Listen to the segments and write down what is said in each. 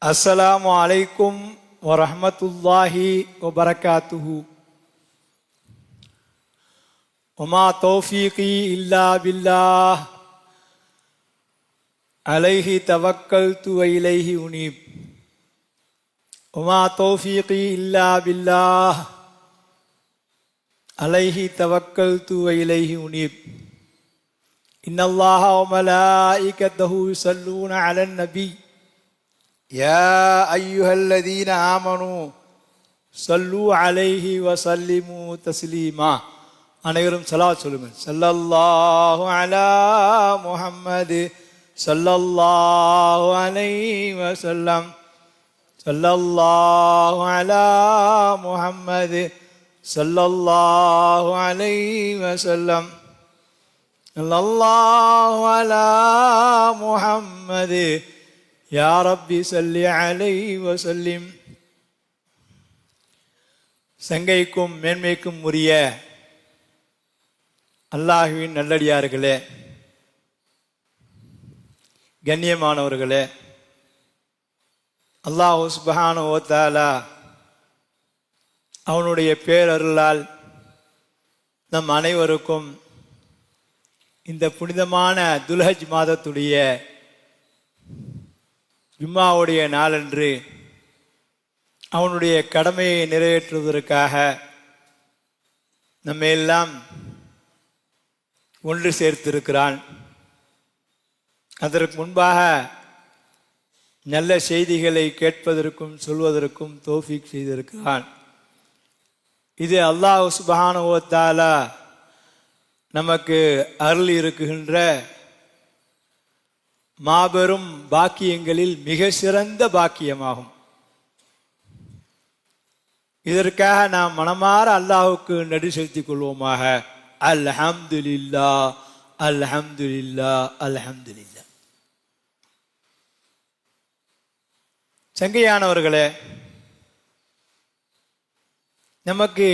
அஸ்ஸலாமு அலைக்கும் வரஹ்மத்துல்லாஹி வபரகாத்துஹு. வமா தௌஃபீகி இல்லா பில்லாஹ் அலைஹி தவக்கல்து வ இலைஹி உனீப். வமா தௌஃபீகி இல்லா பில்லாஹ் அலைஹி தவக்கல்து வ இலைஹி உனீப். இன்னல்லாஹ வ மலாயிகத்தஹு யுஸல்லூன அலன் நபி யா அய்யுஹல்லதீன ஆமனூ ஸல்லூ அலைஹி வஸல்லிமூ தஸ்லீமா. அனைவரும் ஸலவாத் சொல்லுங்கள். ஸல்லல்லாஹு அலா முஹம்மது ஸல்லல்லாஹு அலைஹி வஸல்லம். ஸல்லல்லாஹு அலா முஹம்மது ஸல்லல்லாஹு அலைஹி வஸல்லம். ஸல்லல்லாஹு அலா முஹம்மது யா ரப்பி ஸல்லி அலைஹி வஸல்லிம். சங்கைக்கும் மேன்மைக்கும் உரிய அல்லாஹ்வின் நல்லடியார்களே, கண்ணியமானவர்களே, அல்லாஹ் சுப்ஹானஹு வ தஆலா அவனுடைய பேரருளால் நம் அனைவருக்கும் இந்த புனிதமான துல்ஹஜ் மாதத்துடைய ஜும்மாவுடைய நாளன்று அவனுடைய கடமையை நிறைவேற்றுவதற்காக நம்ம எல்லாம் ஒன்று சேர்த்திருக்கிறான். அதற்கு முன்பாக நல்ல செய்திகளை கேட்பதற்கும் சொல்வதற்கும் தௌஃபீக் செய்திருக்கிறான். இது அல்லாஹ் சுப்ஹானஹு வ தஆலா நமக்கு அருள் இருக்குகின்ற மாபெரும் பாக்கியங்களில் மிக சிறந்த பாக்கியமாகும். இதற்காக நாம் மனமாற அல்லாஹுக்கு நன்றி செலுத்திக் கொள்வோமாக. அல்ஹம்துலில்லாஹ் அல்ஹம்துலில்லாஹ் அல்ஹம்துலில்லாஹ். சங்கையானவர்களே, நமக்கு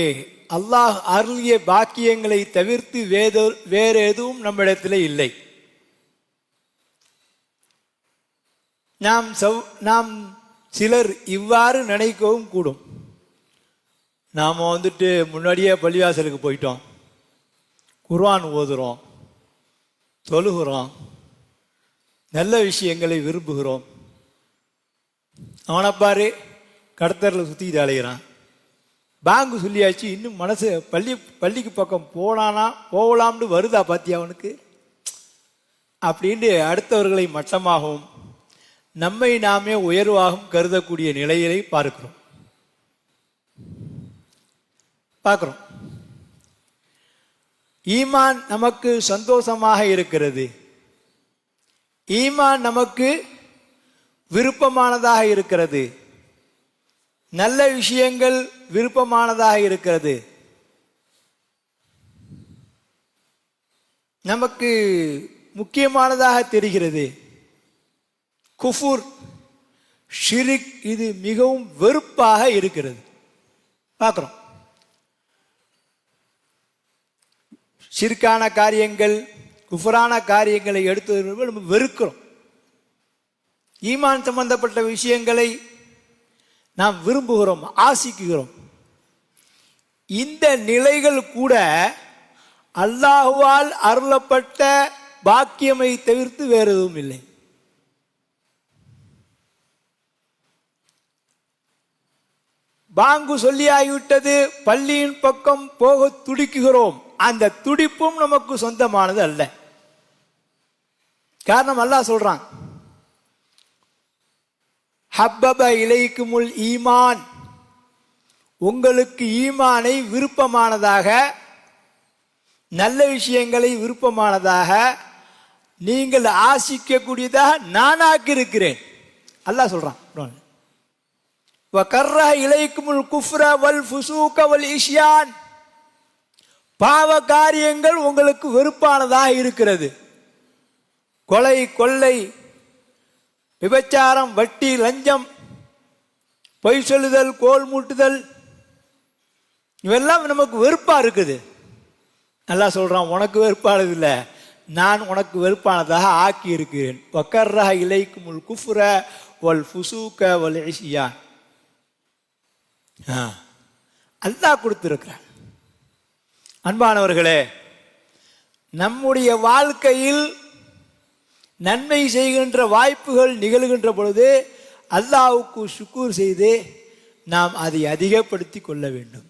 அல்லாஹ் அருளிய பாக்கியங்களை தவிர்த்து வேறு எதுவும் நம்மிடத்தில் இல்லை. நாம் சிலர் இவ்வாறு நினைக்கவும் கூடும். நாம் முன்னாடியே பள்ளிவாசலுக்கு போயிட்டோம், குர்ஆன் ஓதுறோம், தொழுகிறோம், நல்ல விஷயங்களை விரும்புகிறோம். அவனைப்பாரு கடத்தரில் சுற்றிக்கிட்டு அலைகிறான், பேங்கு சொல்லியாச்சு, இன்னும் மனசு பள்ளிக்கு பக்கம் போகலாம்னு வருதா பாத்தியா அவனுக்கு அப்படின்ட்டு அடுத்தவர்களை மட்டமாகவும் நம்மை நாமே உயர்வாகவும் கருதக்கூடிய நிலையை பார்க்கிறோம். ஈமான் நமக்கு சந்தோஷமாக இருக்கிறது, ஈமான் நமக்கு விருப்பமானதாக இருக்கிறது, நல்ல விஷயங்கள் விருப்பமானதாக இருக்கிறது. நமக்கு முக்கியமானதாக தெரிகிறது. குஃபுர், ஷிரிக் இது மிகவும் வெறுப்பாக இருக்கிறது. பார்க்கிறோம், ஷிர்கான காரியங்கள், குஃபரான காரியங்களை எடுத்து நம்ம வெறுக்கிறோம். ஈமான் சம்பந்தப்பட்ட விஷயங்களை நாம் விரும்புகிறோம், ஆசிக்குகிறோம். இந்த நிலைகள் கூட அல்லாஹுவால் அருளப்பட்ட பாக்கியமை தவிர்த்து வேறு எதுவும் இல்லை. பாங்கு சொல்லியாகிவிட்டது, பள்ளியின் பக்கம் போக துடிக்குகிறோம். அந்த துடிப்பும் நமக்கு சொந்தமானது அல்ல. காரணம் அல்லாஹ் சொல்றான், ஹப்பப இலைக்குமுல் ஈமான், உங்களுக்கு ஈமானை விருப்பமானதாக, நல்ல விஷயங்களை விருப்பமானதாக நீங்கள் ஆசிக்கக்கூடியதாக நானாக்கி இருக்கிறேன். அல்லாஹ் சொல்றான், வகர்ரஹ இலைக்குமுல் குஃப்ர வல் ஃபுசூக வல் இஸ்யான், பாவ காரியங்கள் உங்களுக்கு வெறுப்பானதாக இருக்கிறது. கொலை, கொள்ளை, விபச்சாரம், வட்டி, லஞ்சம், பொய் சொல்லுதல், கோல் மூட்டுதல், இவெல்லாம் நமக்கு வெறுப்பா இருக்குது. நல்லா சொல்றான், உனக்கு வெறுப்பானது இல்லை, நான் உனக்கு வெறுப்பானதாக ஆக்கி இருக்கிறேன். வக்கர்ரஹ இலைக்குமுல் குஃப்ர வல் ஃபுசூக வல் இஸ்யான். அல்லாஹ் கொடுத்திருக்கிறான். அன்பானவர்களே, நம்முடைய வாழ்க்கையில் நன்மை செய்கின்ற வாய்ப்புகள் நிகழ்கின்ற பொழுது அல்லாஹ்வுக்கு ஷுக்கூர் செய்து நாம் அதை அதிகப்படுத்தி கொள்ள வேண்டும்.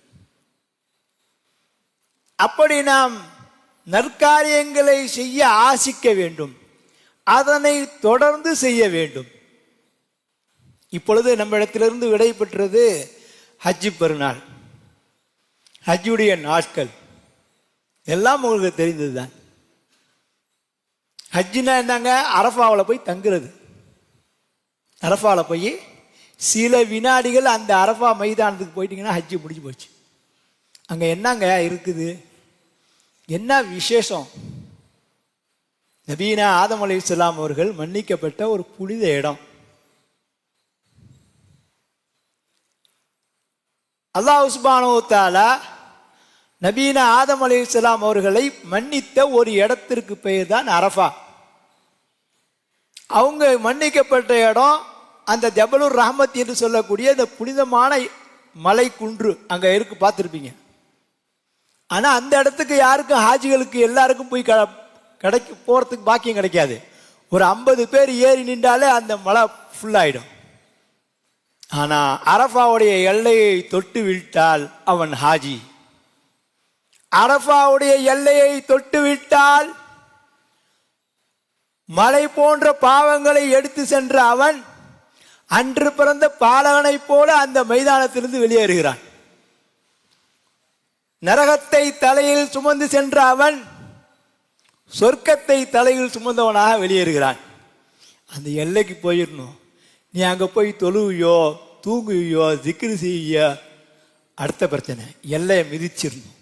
அப்படி நாம் நற்காரியங்களை செய்ய ஆசிக்க வேண்டும், அதனை தொடர்ந்து செய்ய வேண்டும். இப்பொழுது நம்மிடத்திலிருந்து விடை பெற்றது ஹஜ்ஜு பெருநாள், ஹஜ்ஜுடைய நாட்கள் எல்லாம் உங்களுக்கு தெரிந்தது தான். ஹஜ்ஜுனா என்னங்க? அரஃபாவில் போய் தங்குறது. அரஃபாவில் போய் சில வினாடிகள் அந்த அரஃபா மைதானத்துக்கு போயிட்டீங்கன்னா ஹஜ்ஜு முடிஞ்சு போச்சு. அங்கே என்னங்க இருக்குது? என்ன விசேஷம்? நபீனா ஆதம் அலைஹிஸ்ஸலாம் அவர்கள் மன்னிக்கப்பட்ட ஒரு புனித இடம். அல்லாஹ் சுப்ஹானஹு வ தஆலா நபீனா ஆதம் அலைஹிஸ்ஸலாம் அவர்களை மன்னித்த ஒரு இடத்திற்கு பெயர் தான் அரஃபா. அவங்க மன்னிக்கப்பட்ட இடம் அந்த ஜபலுர் ரஹ்மத் என்று சொல்லக்கூடிய இந்த புனிதமான மலை குன்று அங்கே இருக்கு, பார்த்துருப்பீங்க. ஆனால் அந்த இடத்துக்கு யாருக்கும் ஹாஜிகளுக்கு எல்லாருக்கும் போய் போகிறதுக்கு பாக்கியம் கிடைக்காது. ஒரு 50 பேர் ஏறி நின்றாலே அந்த மலை ஃபுல்லாகிடும். ஆனால் அரஃபாவுடைய எல்லையை தொட்டு விட்டால் அவன் ஹாஜி. அரஃபாவுடைய எல்லையை தொட்டு விட்டால் மலை போன்ற பாவங்களை எடுத்து சென்ற அவன் அன்று பிறந்த பாலகனை போல அந்த மைதானத்திலிருந்து வெளியேறுகிறான். நரகத்தை தலையில் சுமந்து சென்ற அவன் சொர்க்கத்தை தலையில் சுமந்தவனாக வெளியேறுகிறான். அந்த எல்லைக்கு போயிடணும். நீ அங்கே போய் தொழுவியோ தூங்குவியோ திக்ரு செய்வியோ அடுத்த பிரச்சனை, எல்லையை மிதிச்சிடணும்.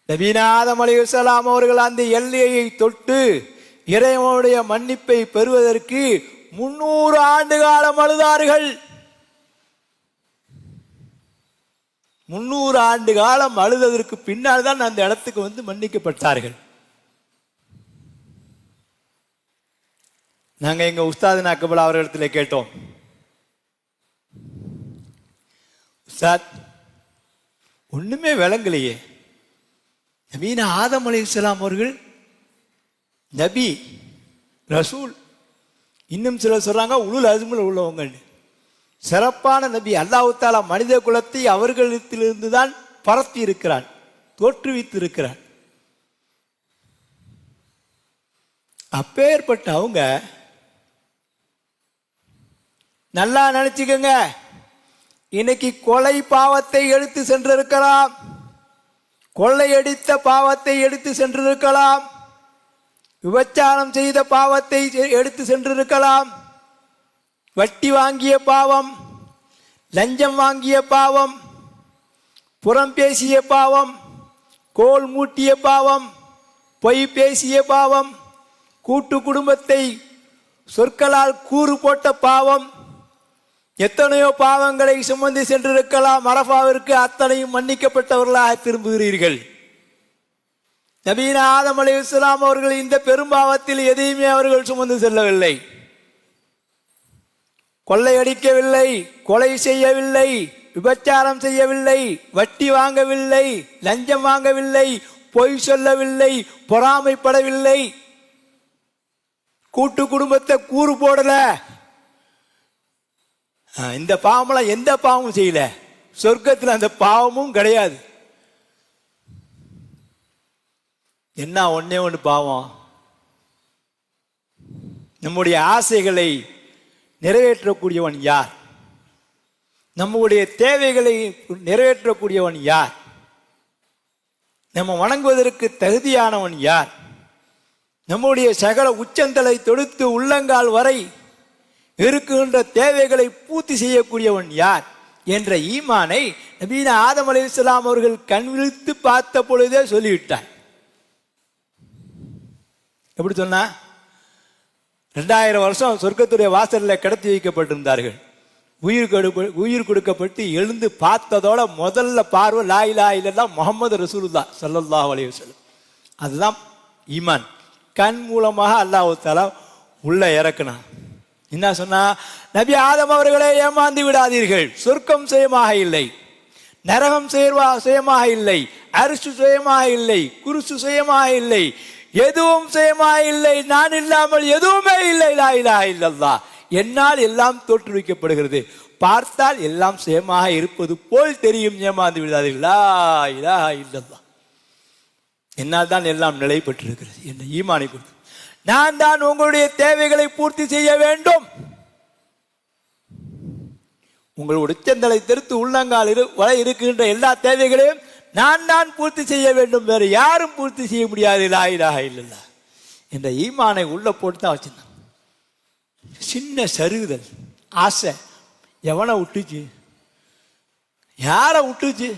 நபீனா ஆதம் அலைஹிஸ்ஸலாம் அவர்கள் அந்த எல்லையை தொட்டு இறைவனுடைய மன்னிப்பை பெறுவதற்கு 300 ஆண்டு காலம் அழுதார்கள். 300 ஆண்டு காலம் அழுததற்கு பின்னால் தான் அந்த இடத்துக்கு வந்து மன்னிக்கப்பட்டார்கள். நாங்கள் எங்க உஸ்தாத் அக்பல் அவர்களிடத்தில் கேட்டோம், உஸ்தாத் ஒண்ணுமே விளங்கலையே, நபீனா ஆதம் அலைஹிஸ்ஸலாம் அவர்கள் நபி ரசூல், இன்னும் சிலர் சொல்றாங்க உலுல் அஸ்மில் உள்ளவங்க, சிறப்பான நபி. அல்லாஹ் தஆலா மனித குலத்தை அவர்களிடத்திலிருந்து தான் பரத்தி இருக்கிறான், தோற்றுவித்து இருக்கிறான். அப்பேற்பட்ட அவங்க நல்லா நினைச்சுக்கங்க, இன்னைக்கு கொலை பாவத்தை எடுத்து சென்றிருக்கலாம், கொள்ளையடித்த பாவத்தை எடுத்து சென்றிருக்கலாம், விபச்சாரம் செய்த பாவத்தை எடுத்து சென்றிருக்கலாம், வட்டி வாங்கிய பாவம், லஞ்சம் வாங்கிய பாவம், புறம் பேசிய பாவம், கோல் மூட்டிய பாவம், பொய் பேசிய பாவம், கூட்டு குடும்பத்தை சொற்களால் கூறு போட்ட பாவம், எத்தனையோ பாவங்களை சுமந்து சென்றிருக்கலாம். அரஃபாவிற்கு அத்தனையும் மன்னிக்கப்பட்டவர்களாக திரும்புகிறீர்கள். நபீனா ஆதம் அலைஹிஸ்ஸலாம் அவர்கள் இந்த பெரும்பாவத்தில் எதையுமே அவர்கள் சுமந்து செல்லவில்லை. கொள்ளையடிக்கவில்லை, கொலை செய்யவில்லை, விபச்சாரம் செய்யவில்லை, வட்டி வாங்கவில்லை, லஞ்சம் வாங்கவில்லை, பொய் சொல்லவில்லை, பொறாமைப்படவில்லை, கூட்டு குடும்பத்தை கூறு போடல. இந்த பாவமெல்லாம் எந்த பாவமும் செய்யல. சொர்க்கத்தில் அந்த பாவமும் கிடையாது. என்ன ஒன்னே ஒன்று பாவம், நம்முடைய ஆசைகளை நிறைவேற்றக்கூடியவன் யார்? நம்முடைய தேவைகளை நிறைவேற்றக்கூடியவன் யார்? நம்ம வணங்குவதற்கு தகுதியானவன் யார்? நம்முடைய சகல உச்சந்தலை தொடுத்து உள்ளங்கால் வரை இருக்குகின்ற தேவைகளை பூர்த்தி செய்யக்கூடியவன் யார் என்ற ஈமானை நபீனா ஆதம் அலைஹிஸ்ஸலாம் அவர்கள் கண் விழித்து பார்த்த பொழுதே சொல்லிவிட்டார். எப்படி சொன்னா, 2000 வருஷம் சொர்க்கத்துடைய வாசலில் கடத்தி வைக்கப்பட்டிருந்தார்கள். உயிர் கொடுக்கப்பட்டு எழுந்து பார்த்ததோட முதல்ல பார்வை லா இலாஹ இல்லல்லாஹ் முஹம்மது ரசூலுல்லாஹ் ஸல்லல்லாஹு அலைஹி வஸல்லம். அதுதான் ஈமான். கண் மூலமாக அல்லாஹ் தஆலா உள்ள இறக்குனான். என்ன சொன்னா, நபி ஆதம் அவர்களே ஏமாந்து விடாதீர்கள், சொர்க்கம் சுயமாக இல்லை, நரகம் சுயமாக இல்லை, அரிசு சுயமாக இல்லை, குருசு சுயமாக இல்லை, எதுவும் சுயமாக இல்லை, நான் இல்லாமல் எதுவுமே இல்லை, லா இலாஹ இல்லல்லாஹ், என்னால் எல்லாம் தோற்றுவிக்கப்படுகிறது, பார்த்தால் எல்லாம் சுயமாக இருப்பது போல் தெரியும், ஏமாந்து விடாதீர்கள், லா இலாஹ இல்லல்லாஹ், என்னால் தான் எல்லாம் நிலை பெற்றிருக்கிறது என்ற ஈமானை கொடுத்து, நான் தான் உங்களுடைய தேவைகளை பூர்த்தி செய்ய வேண்டும், உங்கள் உச்சந்தலை திருத்து உள்ளங்கால் வரை இருக்கின்ற எல்லா தேவைகளையும் நான் தான் பூர்த்தி செய்ய வேண்டும், வேறு யாரும் பூர்த்தி செய்ய முடியாது, லா இலாஹ இல்லல்லாஹ் என்ற ஈமானை உள்ள போட்டு தான் வச்சிருந்தான். சின்ன சருகுதல் ஆசை எவனை விட்டுச்சு, யாரை விட்டுச்சு?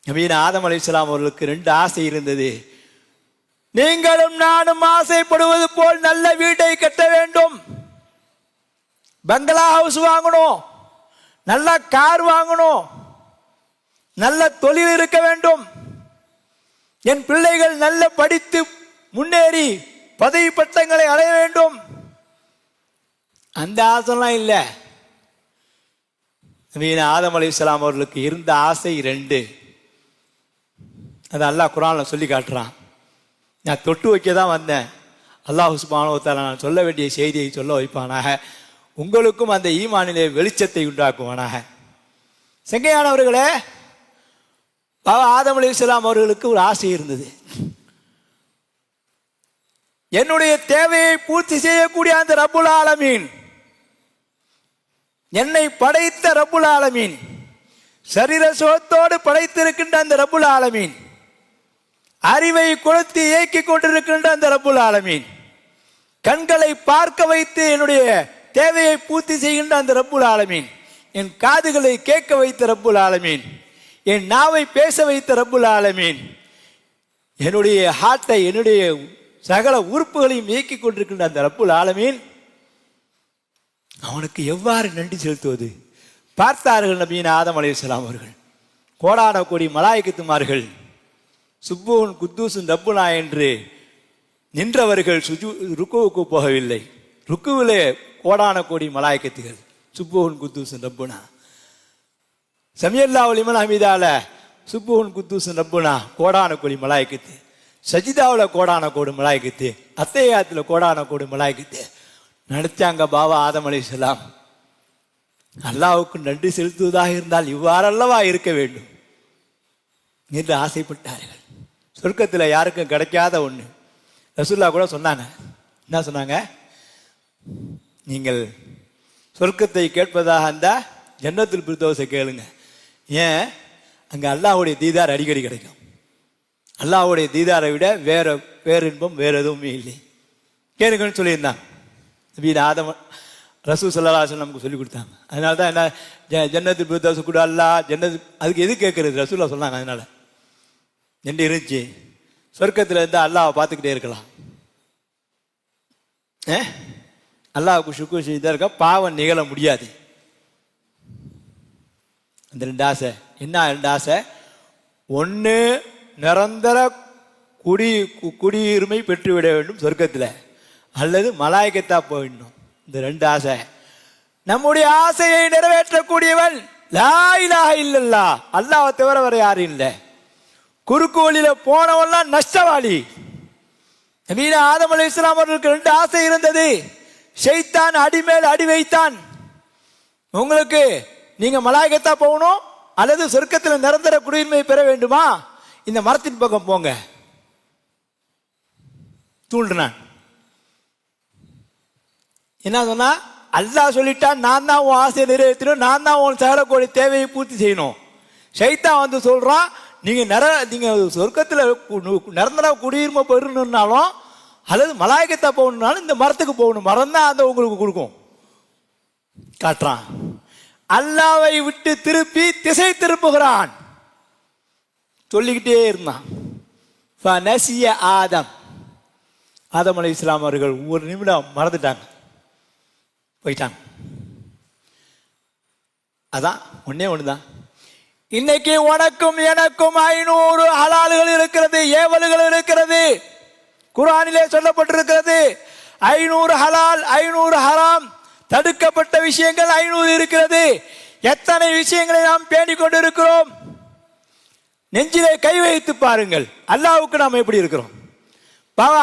நபீன ஆதம் அலைஹிஸ்ஸலாம் அவர்களுக்கு 2 ஆசை இருந்தது. நீங்களும் நானும் ஆசைப்படுவது போல் நல்ல வீட்டை கட்ட வேண்டும், பங்களா ஹவுஸ் வாங்கணும், நல்ல கார் வாங்கணும், நல்ல தொழில் இருக்க வேண்டும், என் பிள்ளைகள் நல்ல படித்து முன்னேறி பதவி பட்டங்களை அடைய வேண்டும். அந்த ஆசைலாம் இல்லை. நபீன ஆதம் அலைஹிஸ்ஸலாம் அவர்களுக்கு இருந்த ஆசை 2. அது அல்லாஹ் குர்ஆன்ல சொல்லி காட்டுறான். நான் தொட்டு வைக்க தான் வந்தேன், அல்லாஹ் சுப்ஹானஹு வ தஆலா நான் சொல்ல வேண்டிய செய்தியை சொல்ல வைப்பானாக, உங்களுக்கும் அந்த ஈமானிலே வெளிச்சத்தை உண்டாக்குவானாக. செங்கையானவர்களே, பாபா ஆதம் அலைஹிஸ்ஸலாம் அவர்களுக்கு ஒரு ஆசை இருந்தது. என்னுடைய தேவையை பூர்த்தி செய்யக்கூடிய அந்த ரப்புல் ஆலமீன், என்னை படைத்த ரப்புல் ஆலமீன், சரீர சுகத்தோடு படைத்திருக்கின்ற அந்த ரப்புல் ஆலமீன், அறிவை கொளுத்தி இயக்கி கொண்டிருக்கின்ற அந்த ரப்புல் ஆலமீன், கண்களை பார்க்க வைத்து என்னுடைய தேவையை பூர்த்தி செய்கின்ற அந்த ரப்புல் ஆலமீன், என் காதுகளை கேட்க வைத்த ரப்புல் ஆலமீன், என் நாவை பேச வைத்த ரப்புல் ஆலமீன், என்னுடைய ஹார்ட்டை என்னுடைய சகல உறுப்புகளையும் இயக்கிக் கொண்டிருக்கின்ற அந்த ரப்புல் ஆலமீன், அவனுக்கு எவ்வாறு நன்றி செலுத்துவது? பார்த்தார்கள் நபீன ஆதம் அலைஹிஸ்ஸலாம் அவர்கள். கோடான கோடி மலாயிகத்துமார்கள் சுப்பூன் குத்தூசுன் ரப்புனா என்று நின்றவர்கள் ருக்குவுக்கு போகவில்லை. ருக்குவிலே கோடான கோடி மலாயிகத்துகள் சுப்பூன் குத்தூசுன் ரப்புனா, சமியல்லாஹு லிமன் ஹமீதால சுப்பூன் குத்தூசுன் ரப்புனா கோடான கோடி மலாயிகத்து, சஜிதாவில் கோடான கோடி மலாயிகத்து, அத்தையாத்தில் கோடான கோடி மலாயிகத்து நினைச்சாங்க. பாபா ஆதம் அலைஹிஸ்ஸலாம் அல்லாஹ்வுக்கு நன்றி செலுத்துவதாக இருந்தால் இவ்வாறல்லவா இருக்க வேண்டும் என்று ஆசைப்பட்டார்கள். சொர்க்கத்தில் யாருக்கும் கிடைக்காத ஒன்று. ரசூலுல்லாஹ் கூட சொன்னாங்க. என்ன சொன்னாங்க? நீங்கள் சொர்க்கத்தை கேட்பதாக அந்த ஜன்னத்துல் ஃபிர்தௌஸை கேளுங்க. ஏன்? அங்கே அல்லாஹ்வுடைய தீதார் அடிக்கடி கிடைக்கும். அல்லாஹ்வுடைய தீதாரை விட வேற இன்பம் வேற எதுவுமே இல்லை. கேளுங்கன்னு சொல்லியிருந்தாங்க. நபீன ஆதம் ரசூல் ஸல்லல்லாஹு அலைஹி வஸல்லம் நமக்கு சொல்லி கொடுத்தாங்க. அதனால தான் என்ன ஜன்னத்துல் ஃபிர்தௌஸ் கூட அல்லாஹ் ஜன்னத், அதுக்கு எது கேட்கறது? ரசூலுல்லாஹ் சொன்னாங்க. அதனால என்ன இருந்துச்சு? சொர்க்கத்தில் இருந்தால் அல்லாஹ்வை பார்த்துக்கிட்டே இருக்கலாம், அல்லாஹ்வுக்கு ஷுக்ர் செய்தா இருக்க, பாவம் நிகழ முடியாது. அந்த 2 ஆசை. என்ன 2 ஆசை? ஒன்று, நிரந்தர குடியுரிமை பெற்றுவிட வேண்டும் சொர்க்கத்தில், அல்லது மலாய்க்கத்தா போயிடணும். இந்த 2 ஆசை. நம்முடைய ஆசையை நிறைவேற்றக்கூடியவன் லா இலாஹ இல்லல்லாஹ், அல்லாஹ்வை தவிர வேற யாரும் இல்லை. குறுக்கு வழியில போனவன்லாம் நஷ்டவாளி. நபீன ஆதம் அலைஹிஸ்ஸலாம் அவர்களுக்கு 2 ஆசை இருந்தது. ஷைத்தான் அடிமேல் அடி வைத்தான். உங்களுக்கு நீங்க மலாய்க்கத்தா போகணும் அல்லது சொர்க்கத்தில் நிரந்தர குடியுரிமை பெற வேண்டுமா, இந்த மரத்தின் பக்கம் போங்க தூண்டினான். என்ன சொன்னா? அல்லாஹ் சொல்லிட்டான், நான் தான் உன் ஆசையை நிறைவேற்றணும், நான் தான் உன் சகல கோடி தேவையை பூர்த்தி செய்யணும். ஷைத்தான் வந்து சொல்றான், நீங்க சொர்க்கத்தில் நிரந்தர குடியுரிமை பெறணும்னாலும் அல்லது மலாய்க்கத்தா போகணும்னாலும் இந்த மரத்துக்கு போகணும், மரம் தான் அந்த உங்களுக்கு கொடுக்கும் காட்டுறான். அல்லாவை விட்டு திருப்பி திசை திருப்புகிறான். சொல்லிக்கிட்டே இருந்தான். ஆதம் அலைஹிஸ்ஸலாம் அவர்கள் ஒரு நிமிடம் மறந்துட்டாங்க. போயிட்டாங்க. அதான் ஒன்னே ஒண்ணுதான். இன்னைக்கு உனக்கும் எனக்கும் 500 ஹலால்கள் இருக்கிறது, ஏவல்கள் இருக்கிறது. குர்ஆனிலே சொல்லப்பட்டிருக்கிறது 500 ஹலால் 500 ஹராம், தடுக்கப்பட்ட விஷயங்கள் 500 இருக்கிறது. எத்தனை விஷயங்களை நாம் பேணிக் கொண்டிருக்கிறோம்? நெஞ்சிலே கை வைத்து பாருங்கள், அல்லாஹ்வுக்கு நாம் எப்படி இருக்கிறோம்?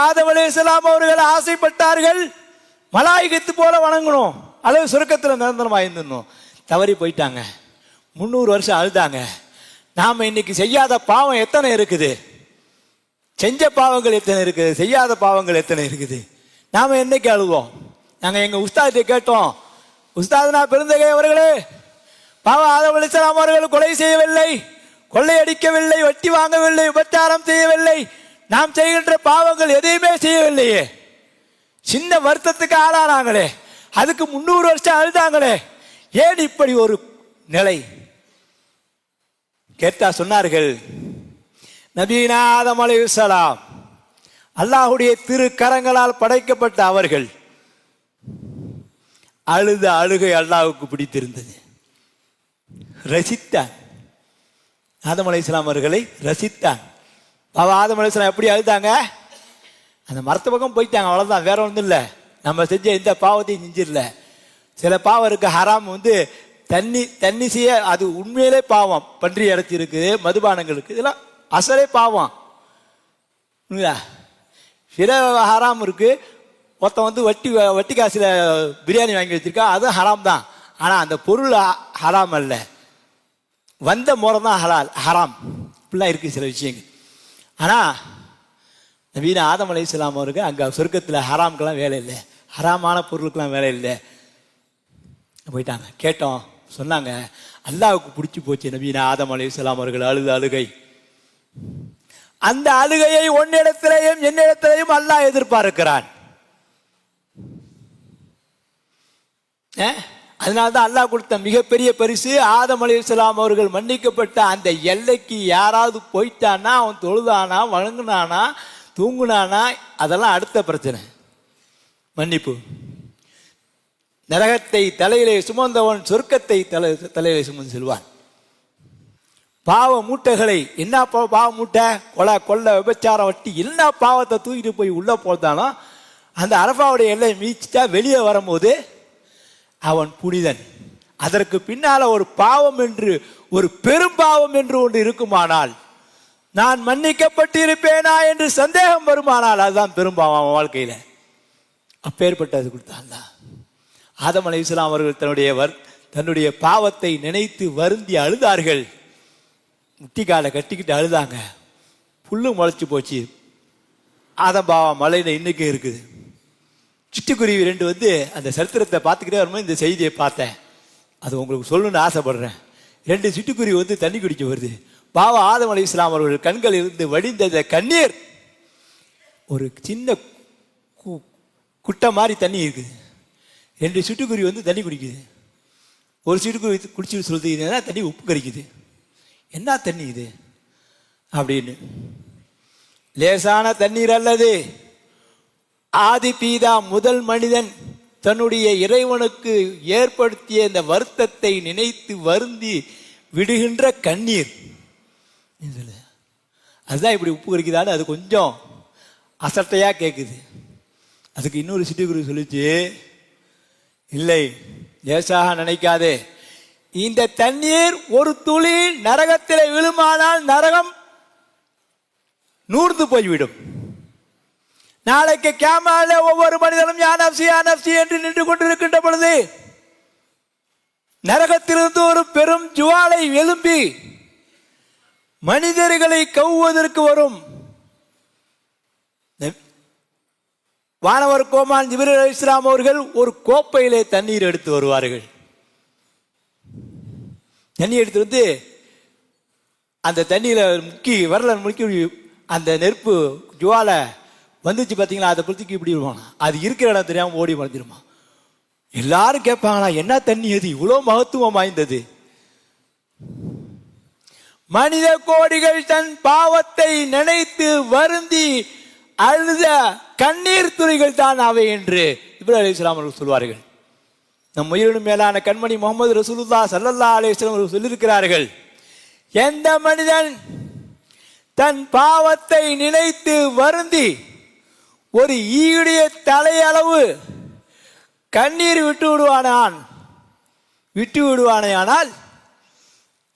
ஆதம் அலைஹிஸ்ஸலாம் அவர்கள் ஆசைப்பட்டார்கள் மலாயிகத்து போல வணங்கணும், அல்லது சுருக்கத்தில் நிரந்தரமாக இருந்தணும். தவறி போயிட்டாங்க. 300 வருஷம் அழுதாங்க. நாம இன்னைக்கு செய்யாத பாவம் எத்தனை இருக்குது? செஞ்ச பாவங்கள் எத்தனை இருக்குது? செய்யாத பாவங்கள் எத்தனை இருக்குது? நாம என்னைக்கு அழுவோம்? நாங்க எங்க உஸ்தாத்தை கேட்டோம், உஸ்தாத்னா பெருந்தகை அவர்களே, ஆதம் அலைஹிஸ்ஸலாம் அவர்கள் கொலை செய்யவில்லை, கொள்ளையடிக்கவில்லை, வட்டி வாங்கவில்லை, விபச்சாரம் செய்யவில்லை, நாம் செய்கின்ற பாவங்கள் எதையுமே செய்யவில்லையே, சின்ன வருத்தத்துக்கு ஆளானாங்களே, அதுக்கு 300 வருஷம் அழுதாங்களே, ஏன் இப்படி ஒரு நிலை? கேட்டா சொன்னார்கள், நபீனா ஆதம் அலைஹிஸ்ஸலாம் அல்லாஹ்வுடைய திரு கரங்களால் படைக்கப்பட்ட அவர்கள் அழுத அழுகை அல்லாஹ்வுக்கு பிடித்திருந்தது, ரசித்தான். ஆதம் அலைஹிஸ்ஸலாம் அவர்களை ரசித்தான். ஆதம் அலைஹிஸ்ஸலாம் எப்படி அழுதாங்க? அந்த மரத்து பக்கம் போயிட்டாங்க, அவ்வளவுதான், வேற ஒன்றும் இல்லை. நம்ம செஞ்ச எந்த பாவத்தையும் செஞ்சிடல. சில பாவம் இருக்கு, ஹராம் தண்ணி செய்ய, அது உண்மையிலே பாவம். பன்றி இறைச்சி இருக்குது, மதுபானங்களுக்கு, இதெல்லாம் அசலே பாவம். சில ஹராம் இருக்கு. ஒருத்தன் வட்டி காசுல பிரியாணி வாங்கி வச்சிருக்கா, அதுவும் ஹராம் தான். ஆனா அந்த பொருள் ஹராம் அல்ல, வந்த முறை தான் ஹராம். இப்படிலாம் இருக்கு சில விஷயங்கள். ஆனா நபீன ஆதம் அலைஹிஸ்ஸலாம் அவருக்கு அங்க சொர்க்கத்தில் ஹராம்க்கெல்லாம் வேலை இல்லை, ஹராமான பொருளுக்கெல்லாம் வேலை இல்லை. போயிட்டாங்க. கேட்டோம், சொன்னாங்க அல்லாஹ்வுக்கு பிடிச்சி போச்சு நபீன ஆதம் அலைஹிஸ்ஸலாம் அவர்கள் அழுத அழுகை. அந்த அழுகையை உன்னிடத்திலேயும் என்னிடத்திலேயும் அல்லாஹ் எதிர்பார்க்கிறான். அதனால்தான் அல்லாஹ் கொடுத்த மிகப்பெரிய பரிசு, ஆதம் அலைஹிஸ்ஸலாம் அவர்கள் மன்னிக்கப்பட்ட அந்த எல்லைக்கு யாராவது போயிட்டானா, அவன் தொழுதானா, வணங்குனானா, தூங்குனானா, அதெல்லாம் அடுத்த பிரச்சனை. மன்னிப்பு. நரகத்தை தலையிலே சுமந்தவன் சொர்க்கத்தை தலையிலே சுமந்து செல்வான். பாவ மூட்டைகளை, என்ன பாவ மூட்டை, கொள்ள விபச்சாரம், வட்டி, என்ன பாவத்தை தூக்கிட்டு போய் உள்ள போதாலும் அந்த அரஃபாவுடைய எல்லை மீச்சிட்டா வெளியே வரும்போது அவன் புனிதன். அதற்கு பின்னால ஒரு பாவம் என்று, ஒரு பெரும் பாவம் என்று ஒன்று இருக்குமானால், நான் மன்னிக்கப்பட்டிருப்பேனா என்று சந்தேகம் வருமானால், அதுதான் பெரும் பாவம் அவன் வாழ்க்கையில. அப்பேற்பட்டது கொடுத்தான். ஆதம் அலைஹிஸ்ஸலாம் அவர்கள் தன்னுடைய பாவத்தை நினைத்து வருந்தி அழுதார்கள். முட்டிக்காலை கட்டிக்கிட்டு அழுதாங்க. புல்லு முளைச்சு போச்சு. ஆதம் பாவம் மலையில இன்னைக்கு இருக்குது. சிட்டுக்குருவி 2 அந்த சரித்திரத்தை பார்த்துக்கிட்டே வரும்போது இந்த செய்தியை பார்த்தேன். அது உங்களுக்கு சொல்லணும்னு ஆசைப்படுறேன். 2 சிட்டுக்குருவி தண்ணி குடிக்க வருது. பாவ ஆதம் அலைஹிஸ்ஸலாம் அவர்கள் கண்களில் இருந்து வடிந்த கண்ணீர் ஒரு சின்ன குட்டை மாதிரி தண்ணி இருக்குது. 2 சிட்டுக்குருவி தண்ணி குடிக்குது. ஒரு சிட்டுக்குருவி குடிச்சு சொல்லுது, தண்ணி உப்பு கறிக்குது, என்ன தண்ணி இது அப்படின்னு. லேசான தண்ணீர் அல்லது. ஆதி பீதா முதல் மனிதன் தன்னுடைய இறைவனுக்கு ஏற்படுத்திய இந்த வருத்தத்தை நினைத்து வருந்தி விடுகின்ற கண்ணீர். அதுதான் இப்படி உப்பு கறிக்குதான்னு அது கொஞ்சம் அசட்டையா கேட்குது. அதுக்கு இன்னொரு சிட்டுக்குருவி சொல்லிச்சு, இல்லை, லேசாக நினைக்காதே, இந்த தண்ணீர் ஒரு துளி நரகத்தில் விழுமானால் நரகம் நூர்ந்து போய்விடும். நாளைக்கு கியாமத்தில ஒவ்வொரு மனிதனும் யா நப்சி என்று நின்று கொண்டிருக்கின்ற பொழுது நரகத்திலிருந்து ஒரு பெரும் ஜுவாலை எழும்பி மனிதர்களை கவ்வுவதற்கு வரும். வானவர் கோமான் ஜிப்ரீல் அலைஹிஸ்ஸலாம் அவர்கள் ஒரு கோப்பையிலே தண்ணீர் எடுத்து வருவார்கள். தண்ணி எடுத்து அந்த தண்ணியில முக்கி அந்த நெருப்பு ஜுவாலை வந்துச்சு பார்த்தீங்களா, அதை பொறுத்துக்கு இப்படி விடுவாங்க. அது இருக்கிற இடம் தெரியாம ஓடி மறைஞ்சிருமா. எல்லாரும் கேட்பாங்களா, என்ன தண்ணி அது இவ்வளோ மகத்துவம் வாய்ந்தது? மனித கோடிகள் தன் பாவத்தை நினைத்து வருந்தி அழுத கண்ணீர் துளிகள் தான் அவை என்று இப்ராஹிம் அலைஹிஸ்ஸலாம் அவர்கள் சொல்வார்கள். நம் உயிரினும் மேலான கண்மணி முகமது ரசூலுல்லாஹ் ஸல்லல்லாஹு அலைஹி வஸல்லம் அவர்கள் சொல்லியிருக்கிறார்கள், எந்த மனிதன் தன் பாவத்தை நினைத்து வருந்தி ஒரு ஈடைய தலையளவு கண்ணீர் விட்டு விடுவானேயானால்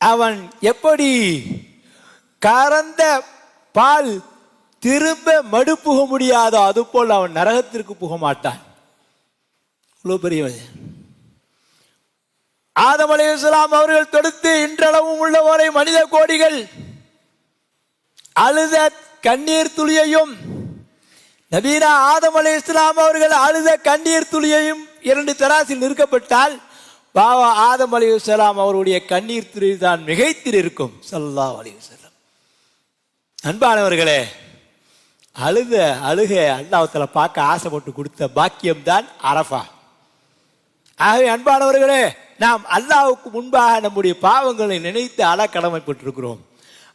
அவன் எப்படி கறந்த பால் திரும்ப மடு புக முடியாதோ அதுபோல் அவன் நரகத்திற்கு புக மாட்டான். இவ்வளவு பெரிய ஆதம் அலைஹிஸ்ஸலாம் அவர்கள் தொடுத்து இன்றளவும் உள்ளவரை மனித கோடிகள் அழுத கண்ணீர் துளியையும், நபீனா ஆதம் அலைஹிஸ்ஸலாம் அவர்கள் அழுத கண்ணீர் துளியையும் இரண்டு தராசில் நிற்கப்பட்டால் பாவா ஆதம் அலைஹிஸ்ஸலாம் அவருடைய கண்ணீர் துளி தான் மிகைத்திருக்கும். ஸல்லல்லாஹு அலைஹி வஸல்லம். அன்பானவர்களே, அழுகை அல்லாஹ்வுத்தாலா பார்க்க ஆசைப்பட்டு கொடுத்த பாக்கியம்தான் அரஃபா. ஆகவே அன்பானவர்களே, நாம் அல்லாஹ்வுக்கு முன்பாக நம்முடைய பாவங்களை நினைத்து அழ கடமைப்பட்டிருக்கிறோம்.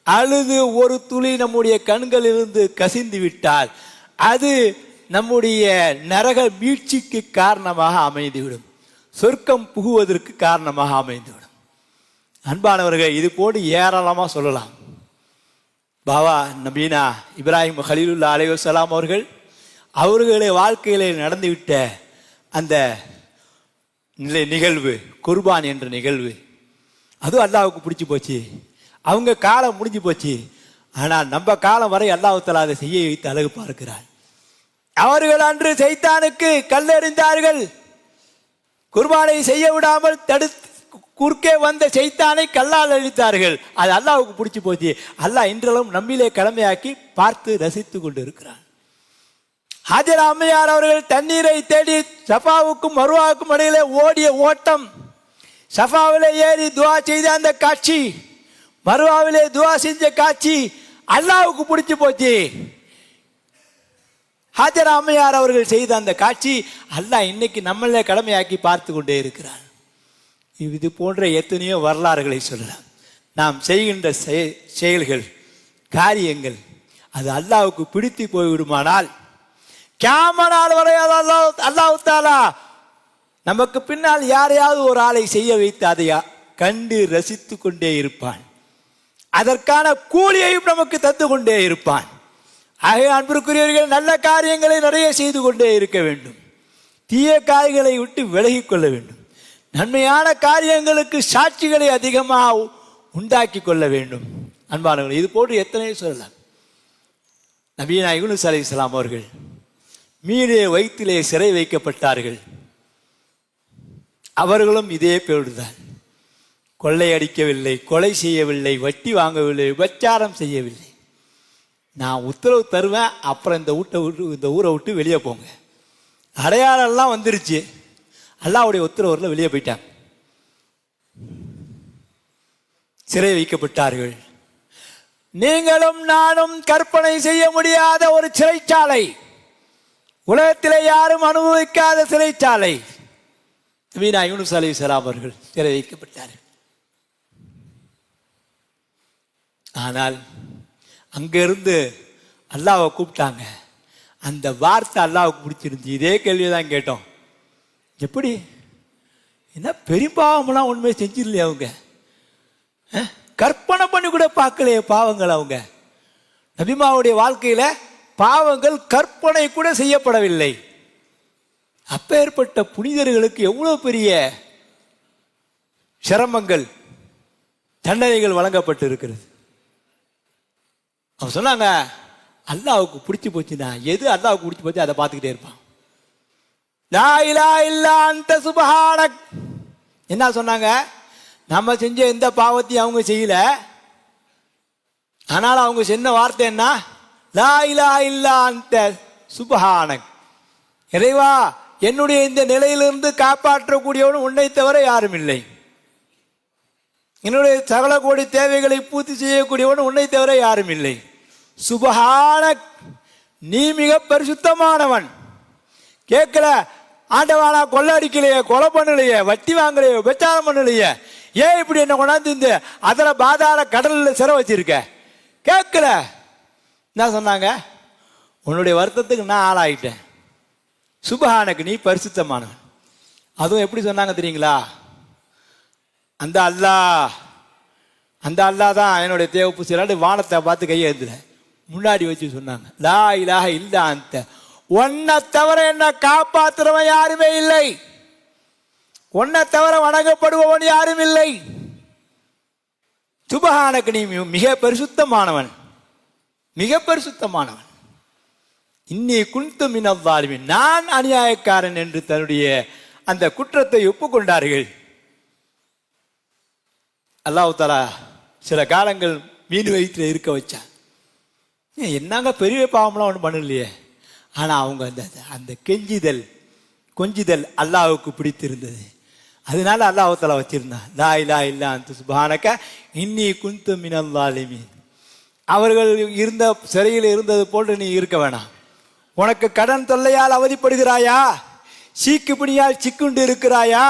அழுது ஒரு துளி நம்முடைய கண்களிலிருந்து கசிந்து விட்டால் அது நம்முடைய நரக மீட்சிக்கு காரணமாக அமைந்துவிடும், சொர்க்கம் புகுவதற்கு காரணமாக அமைந்துவிடும். அன்பானவர்கள், இது போன்று ஏராளமாக சொல்லலாம். பாபா நபீனா இப்ராஹிம் கலீலுல்லாஹ் அலைஹி வஸல்லம் அவர்களுடைய வாழ்க்கையிலே நடந்துவிட்ட அந்த நிகழ்வு, குர்பான் என்ற நிகழ்வு, அதுவும் அல்லாஹ்வுக்கு பிடிச்சி போச்சு. அவங்க காலம் முடிஞ்சு போச்சு. ஆனால் நம்ம காலம் வரை அல்லாஹ் தஆலா அதை செய்ய வைத்து அழகு பார்க்கிறார். அவர்கள் அன்று சைத்தானுக்கு கல்லெறிந்தார்கள், குர்பானை செய்ய விடாமல் தடுத்து குறுக்கே வந்த சைத்தானை கல்லால் அழித்தார்கள். அது அல்லாஹ்வுக்கு பிடிச்சி போச்சு. அல்லாஹ் இன்றளவும் நம்மிலே கடமையாக்கி பார்த்து ரசித்து கொண்டு இருக்கிறான். ஹாஜரா அம்மையார் அவர்கள் தண்ணீரை தேடி சஃபாவுக்கும் மருவாவுக்கும் இடையிலே ஓடிய ஓட்டம், சஃபாவிலே ஏறி துவா செய்த அந்த காட்சி, மருவாவிலே துவா செஞ்ச காட்சி அல்லாஹ்வுக்கு பிடிச்சி போச்சு. ஹாஜரா அம்மையார் அவர்கள் செய்த அந்த காட்சி அல்லாஹ் இன்னைக்கு நம்மளே கடமையாக்கி பார்த்து கொண்டே இருக்கிறார். இது போன்ற எத்தனையோ வரலாறுகளை சொல்லலாம். நாம் செய்கின்ற செயல்கள், காரியங்கள் அது அல்லாஹ்வுக்கு பிடித்து போய்விடுமானால் கியாமத் வரை அல்லாஹ் தஆலா நமக்கு பின்னால் யாரையாவது ஒரு ஆளை செய்ய வைத்து அதை கண்டு ரசித்து கொண்டே இருப்பான். அதற்கான கூலியையும் நமக்கு தந்து கொண்டே இருப்பான். ஆகவே அன்பிற்குரியவர்கள், நல்ல காரியங்களை நிறைய செய்து கொண்டே இருக்க வேண்டும். தீய காரியங்களை விட்டு விலகிக் கொள்ள வேண்டும். நன்மையான காரியங்களுக்கு சாட்சிகளை அதிகமாக உண்டாக்கி கொள்ள வேண்டும். அன்பானவர்கள், இது போன்று எத்தனை சொல்லலாம். நபீனா யூனுஸ் அலைஹிஸ்ஸலாம் அவர்கள் மீனே வயிற்றிலே சிறை வைக்கப்பட்டார்கள். அவர்களும் இதே பேருதான். கொள்ளையடிக்கவில்லை, கொலை செய்யவில்லை, வட்டி வாங்கவில்லை, விபச்சாரம் செய்யவில்லை. நான் உத்தரவு தருவேன், அப்புறம் இந்த ஊரை விட்டு வெளியே போங்க. அடையாளம் எல்லாம் வந்துருச்சு. அல்லாஹ்வுடைய உத்தரவுல வெளியே போயிட்டாங்க. சிறை வைக்கப்பட்டார்கள். நீங்களும் நானும் கற்பனை செய்ய முடியாத ஒரு சிறைச்சாலை, உலகத்திலே யாரும் அனுபவிக்காத சிறைச்சாலை. நபீனா யூனுஸ் அலைஹிஸ்ஸலாம் அவர்கள் சிறை வைக்கப்பட்டார்கள். ஆனால் அங்கிருந்து அல்லாஹ்வை கூப்பிட்டாங்க. அந்த வார்த்தை அல்லாஹ்வுக்கு பிடிச்சிருந்துச்சு. இதே கேள்விதான் கேட்டோம். எப்படி, என்ன பெரும்பாவம்லாம் உண்மையை செஞ்சிடலையே அவங்க, கற்பனை பண்ணி கூட பார்க்கலையே பாவங்கள். அவங்க நபிமாவுடைய வாழ்க்கையில பாவங்கள் கற்பனை கூட செய்யப்படவில்லை. அப்பேற்பட்ட புனிதர்களுக்கு எவ்வளவு பெரிய சிரமங்கள், தண்டனைகள் வழங்கப்பட்டு இருக்கிறது. அவங்க சொன்னாங்க, அல்லாஹ்வுக்கு பிடிச்சி போச்சுன்னா எது அல்லாஹ்வுக்கு பிடிச்சி போச்சு அதை பார்த்துக்கிட்டே இருப்பான். லா இலாஹ இல்லா அன்த சுப்ஹானக். என்ன சொன்னாங்க? நம்ம செஞ்ச எந்த பாவத்தையும் அவங்க செய்யல. ஆனால் அவங்க சொன்ன வார்த்தை என்ன? லா இலாஹ இல்லா அன்த சுப்ஹானக். இறைவா, என்னுடைய இந்த நிலையிலிருந்து காப்பாற்றக்கூடியவன் உன்னை தவிர யாரும் இல்லை. என்னுடைய சகல கோடி தேவைகளை பூர்த்தி செய்யக்கூடியவன் உன்னை தவிர யாரும் இல்லை. சுப்ஹானக், நீ மிக பரிசுத்தமானவன். கேட்கல, ஆண்டவானா கொள்ளை அடிக்கலையே, கொலை பண்ணலையே, வட்டி வாங்கலையே, விபச்சாரம் பண்ணலையே, ஏன் இப்படி என்ன கொண்டாந்து இந்த அதில் பாதாள கடலில் சிறை வச்சிருக்க? கேட்கல. என்ன சொன்னாங்க? உன்னுடைய வருத்தத்துக்கு நான் ஆளாயிட்டேன். சுப்ஹானக், நீ பரிசுத்தமானவன். அதுவும் எப்படி சொன்னாங்க தெரியுங்களா? அந்த அல்லாஹ் தான் என்னுடைய தேவப்பு சிலாண்டு வானத்தை பார்த்து கையை எழுதுல முன்னாடி வச்சு சொன்னாங்க, லா இலாஹ இல்லா அந்த, உன்னை தவிர என்ன காப்பாத்துறவன் யாருமே இல்லை, உன்னை தவிர வணங்கப்படுபவன் யாரும் இல்லை. சுபஹானக, நீ மிக பரிசுத்தமானவன், மிக பரிசுத்தமானவன். இன்னி குன்து மினல் ஸாலிமீன், நான் அநியாயக்காரன் என்று தன்னுடைய அந்த குற்றத்தை ஒப்புக்கொண்டார்கள். அல்லாஹ் தஆலா சில காலங்கள் மீன் வயிற்றில் இருக்க வச்சான். என்னங்க பெரிய பாவம்லாம் ஒன்றும் பண்ணலையே, ஆனால் அவங்க அந்த கொஞ்சிதல் அல்லாஹ்வுக்கு பிடித்திருந்தது. அதனால அல்லாஹ் தஆலா வச்சிருந்தான், லா இலாஹ இல்லா அன்த சுப்ஹானக இன்னி குன்து மினல் ஸாலிமீன். அவர்கள் இருந்த சிறையில் இருந்தது போன்று நீ இருக்க வேணாம். உனக்கு கடன் தொல்லையால் அவதிப்படுகிறாயா, சீக்கு பிணியால் சிக்குண்டு இருக்கிறாயா,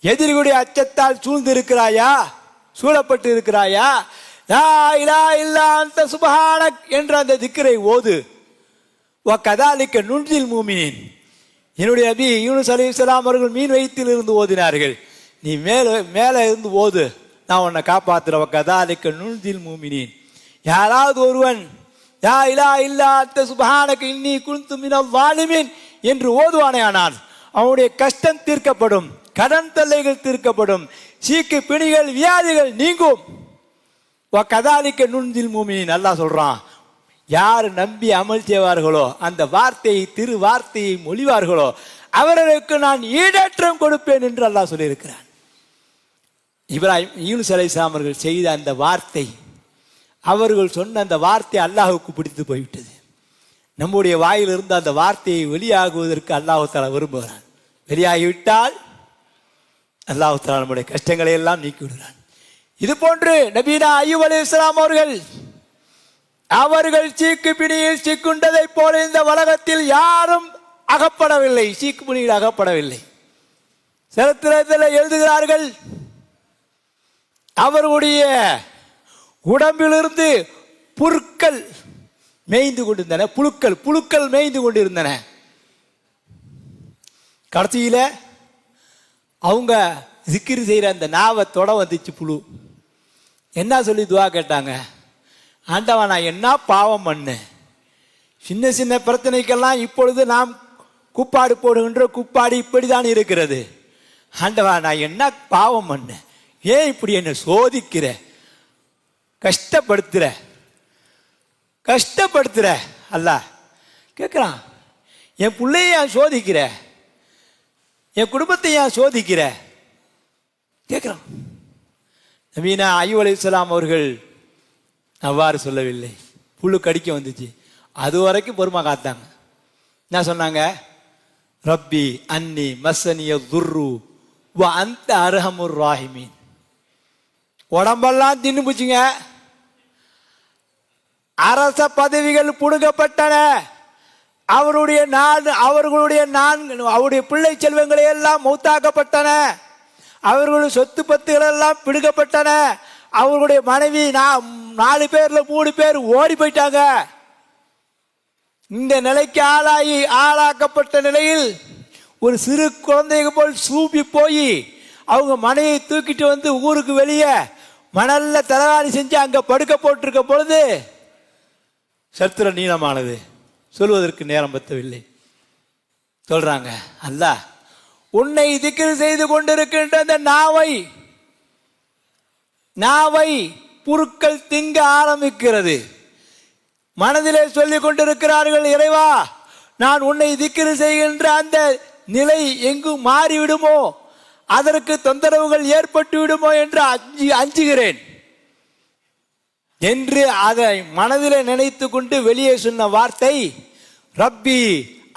எதிரிகளுடைய அச்சத்தால் சூழ்ந்து இருக்கிறாயா, சூழப்பட்டு இருக்கிறாயா, லா இலாஹ இல்லா அன்த சுப்ஹானக் என்ற அந்த திக்ரை ஓது. வகதாலிக நுன்ஜில் மூமினீன், என்னுடைய நபி யூனுஸ் அலைஹிஸ்ஸலாம் அவர்கள் மீன் வயிற்றில் இருந்து ஓதினார்கள். நீ மேலே இருந்து ஓது, நான் உன்னை காப்பாற்றுற. வகதாலிக நுன்ஜில் மூமினீன், யாராவது ஒருவன் லா இலாஹ இல்லா அன்த சுப்ஹானக இன்னி குன்து மினல் ஸாலிமீன் என்று ஓதுவானே ஆனால் அவனுடைய கஷ்டம் தீர்க்கப்படும், கடன் தொல்லைகள் தீர்க்கப்படும், சீக்கு பிணிகள் வியாதிகள் நீங்கும். கதாலிக்க நுண்தில் மூமின் அல்லாஹ் சொல்றான், யார் நம்பி அமல் செய்வார்களோ, அந்த வார்த்தையை திரு வார்த்தையை மொழிவார்களோ அவர்களுக்கு நான் ஈடேற்றம் கொடுப்பேன் என்று அல்லாஹ் சொல்லியிருக்கிறான். இப்ராஹிம் யூனுஸ் அலைஹிஸ்ஸலாம் அவர்கள் செய்த அந்த வார்த்தை, அவர்கள் சொன்ன அந்த வார்த்தை அல்லாஹுக்கு பிடித்து போய்விட்டது. நம்முடைய வாயிலிருந்து அந்த வார்த்தையை வெளியாகுவதற்கு அல்லாஹ் தஆலா விரும்புகிறான். வெளியாகிவிட்டால் அல்லாஹ் தஆலா நம்முடைய கஷ்டங்களை எல்லாம் நீக்கி விடுகிறான். இது போன்று நபீனா அய்யூப் அலைஹிஸ்ஸலாம் அவர்கள் சீக்கு பிணியில் சிக்குண்டதை போல இந்த உலகத்தில் யாரும் அகப்படவில்லை, சீக்கு பிணியில் அகப்படவில்லை. சரித்திரத்தில் எழுதுகிறார்கள், அவர்களுடைய உடம்பிலிருந்து புற்கள் மேய்ந்து கொண்டிருந்தன, புழுக்கள் மேய்ந்து கொண்டிருந்தன. கடைசியில அவங்க ஜிக்ர் செய்கிற அந்த நாவை தொட வந்துச்சு புழு. என்ன சொல்லி துவா கேட்டாங்க, ஆண்டவா நான் என்ன பாவம் பண்ணேன், சின்ன சின்ன பிரச்சனைக்கெல்லாம் இப்பொழுது நாம் குப்பாடு போடுகின்ற குப்பாடு இப்படிதான் இருக்கிறது. ஆண்டவா நான் என்ன பாவம் பண்ணேன், ஏன் இப்படி என்னை சோதிக்கிற, கஷ்டப்படுத்துற அல்லாஹ் கேட்குறான். என் பிள்ளைய ஏன் சோதிக்கிற, என் குடும்பத்தை ஏன் சோதிக்கிற கேட்குறான். நபீனா அய்யூப் அலைஹிஸ்ஸலாம் அவர்கள் அவ்வாறு சொல்லவில்லை. புழு கடிக்க வந்துச்சு, அது வரைக்கும் பொறுமை காத்தாங்க. என்ன சொன்னாங்க, ரப்பி அன்னி மஸ்ஸனிய துர்ரு வ அன்த அர்ஹமுர் ராஹிமீன். உடம்பெல்லாம் தின்னு போச்சுங்க, அரச பதவிகள் புடுங்கப்பட்டன, அவருடைய பிள்ளை செல்வங்களை எல்லாம் மௌத்தாக்கப்பட்டன, அவர்களுடைய சொத்து பத்துகள் எல்லாம் பிடுங்கப்பட்டன, அவர்களுடைய மனைவி 4 பேர்ல 3 பேர் ஓடி போயிட்டாங்க. இந்த நிலைக்கு ஆளாக்கப்பட்ட நிலையில் ஒரு சிறு குழந்தைங்க போல் சூப்பி போய் அவங்க மனைவியை தூக்கிட்டு வந்து ஊருக்கு வெளியே மணல்ல தலைவாணி செஞ்சு அங்க படுக்க போட்டிருக்க பொழுது சரித்திர நீளமானது, சொல்வதற்கு நேரம் பத்தவில்லை. சொல்றாங்க, அல்லாஹ் உன்னை திக்ர் செய்து கொண்டிருக்கின்ற அந்த நாவை புற்கள் திங்க ஆரம்பிக்கிறது. மனதிலே சொல்லிக் கொண்டிருக்கிறார்கள், இறைவா நான் உன்னை திக்ர் செய்கின்ற அந்த நிலை எங்கும் மாறிவிடுமோ, அதற்கு தொந்தரவுகள் ஏற்பட்டு விடுமோ என்று அஞ்சுகிறேன் என்று அதை மனதிலே நினைத்து கொண்டு வெளியே சொன்ன வார்த்தை, ரப்பி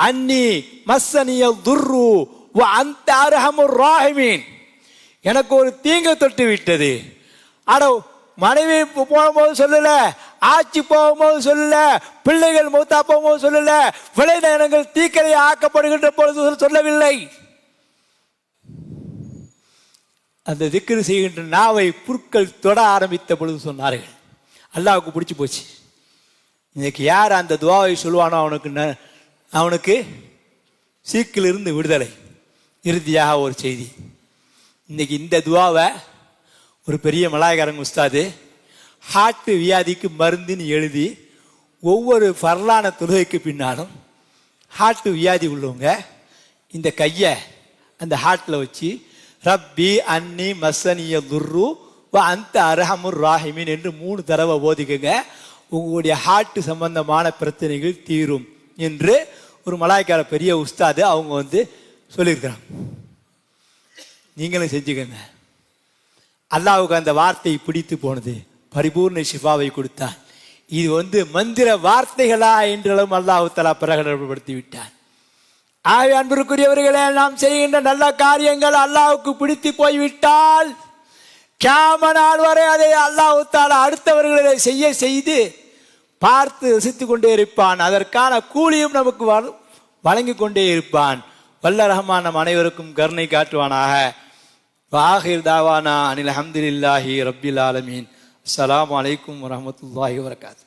அன்னி மஸ்ஸனிய துர்ரு வ அன்த அர்ஹமுர் ராஹிமீன். எனக்கு ஒரு தீங்கு தொட்டு விட்டது. அட மனைவி போகும்போது சொல்லல, ஆட்சி போகும்போது சொல்லல, பிள்ளைகள் மூத்தா போகும்போது சொல்லல, விளைநிலங்கள் தீக்கரை ஆக்கப்படுகின்ற பொழுது சொல்லவில்லை. அந்த திக்ரு செய்கின்ற நாவை புற்கள் தொட ஆரம்பித்த பொழுது சொன்னார்கள். அல்லாஹ்வுக்கு பிடிச்சி போச்சு. இன்னைக்கு யார் அந்த துவாவை சொல்லுவானோ அவனுக்கு சீக்கிலிருந்து விடுதலை. இறுதியாக ஒரு செய்தி. இன்னைக்கு இந்த துவாவை ஒரு பெரிய மலாய்க்காரங்க உஸ்தாது ஹார்ட் வியாதிக்கு மருந்துன்னு எழுதி ஒவ்வொரு ஃபர்லான தொழுகைக்கு பின்னாலும் ஹார்ட் வியாதி உள்ளவங்க இந்த கையை அந்த ஹார்ட்டில் வச்சு ரப்பி அன்னி மசனிய துர்ரு அந்த அரஹமுர் ராஹிமின் என்று 3 தடவை ஓதிக்குங்க. உங்களுடைய ஹார்ட் சம்பந்தமான பிரச்சனைகள் தீரும் என்று ஒரு மலாய்க்கார பெரிய உஸ்தாது அவங்க சொல்லியிருக்கிறாங்க. நீங்களும் செஞ்சுக்கங்க. அல்லாஹ்வுக்கு அந்த வார்த்தை பிடித்து போனது, பரிபூர்ண ஷிஃபாவை கொடுத்தான். இது மந்திர வார்த்தைகளா என்றளவும் அல்லாஹ் தஆலா பிரகடனப்படுத்தி விட்டான். ஆகவே அன்பிற்குரியவர்களே, நாம் செய்கின்ற நல்ல காரியங்கள் அல்லாஹ்வுக்கு பிடித்து போய்விட்டால் கியாம நாள் வரை அதை அல்லாஹ் தஆலா அடுத்தவர்களை செய்து பார்த்து ரசித்து கொண்டே இருப்பான். அதற்கான கூலியும் நமக்கு வழங்கி கொண்டே இருப்பான். வல்ல ரஹ்மான் நம் அனைவருக்கும் கருணை காட்டுவானாக. வாஹிர் தாவானா அனில் அல்ஹம்துலில்லாஹி ரப்பில் ஆலமீன். அஸ்ஸலாமு அலைக்கும் வரஹ்மத்துல்லாஹி வபரகாத்துஹு.